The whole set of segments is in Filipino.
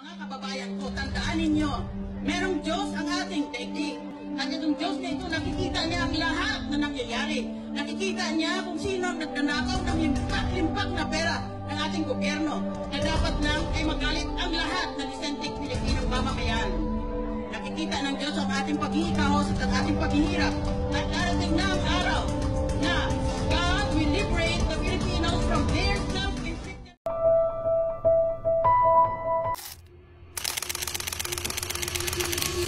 Mga kababayan ko, tandaan ninyo, merong Diyos ang ating daigdig. At itong Diyos na ito, nakikita niya ang lahat na nangyayari. Nakikita niya kung sino ang nagnanakaw ng limpak na pera ng ating gobyerno na dapat lang ay magalit ang lahat na dissenting Pilipinong mamamayan. Nakikita ng Diyos ang ating paghihikahos at ang ating paghihirap. At darating na ang araw na God will liberate the Filipinos from their self-inflicted.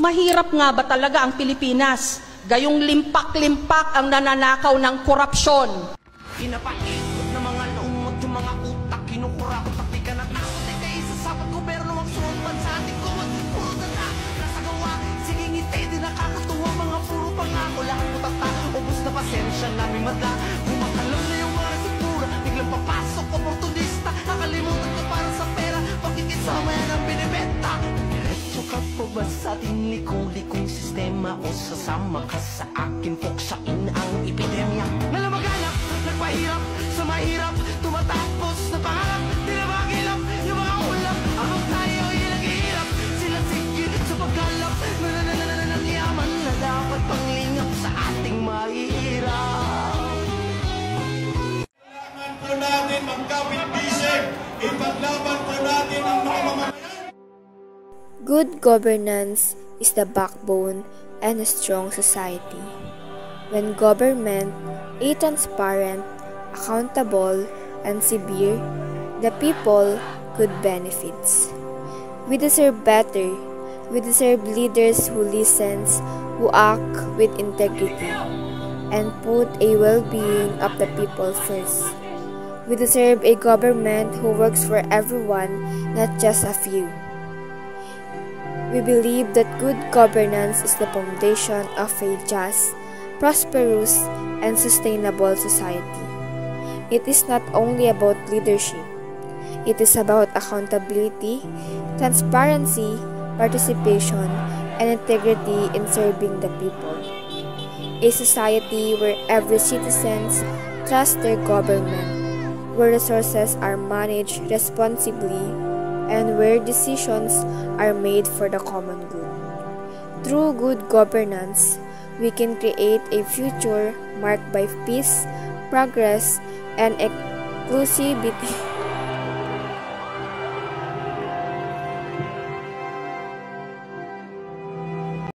Mahirap nga ba talaga ang Pilipinas? Gayong limpak-limpak ang nananakaw ng korupsyon. Pinapaikot na mga lumot, yung mga utak, kinukurap, takti ka na takot, ay kaisa sa pag-goberno ang sultan sa ating kumot, puro tanda, nasa gawa, sige ngiti, di nakakatuwa, mga puro pangako, lahat mo tata, ubus na pasensya namin madla, kumakalam na yung mga resiktura, biglang papasok, oportunista, nakalimutan ka para sa pera, pagkikisama yan ang binibenta. Diretso ka po ba sa tinlikong-likong sistema o sasama ka sa akin, puksain ang epidemya? Nalamaganap, nagpahirap, sa mahirap, tumatapos na pangarap, di na magilap, yung mga ulap, habang tayo ay naghihirap, sila sige sa pagkalap, ng yaman na dapat panglingap sa ating mahirap. Kailangan po natin magkapit-bisig, ipaglaban po natin ang mga mamamayan. Good governance is the backbone and a strong society. When government is transparent, accountable, and severe, the people could benefits. We deserve better. We deserve leaders who listens, who act with integrity, and put a well-being of the people first. We deserve a government who works for everyone, not just a few. We believe that good governance is the foundation of a just, prosperous, and sustainable society. It is not only about leadership. It is about accountability, transparency, participation, and integrity in serving the people. A society where every citizen trusts their government, where resources are managed responsibly, and where decisions are made for the common good. Through good governance, we can create a future marked by peace, progress, and inclusivity.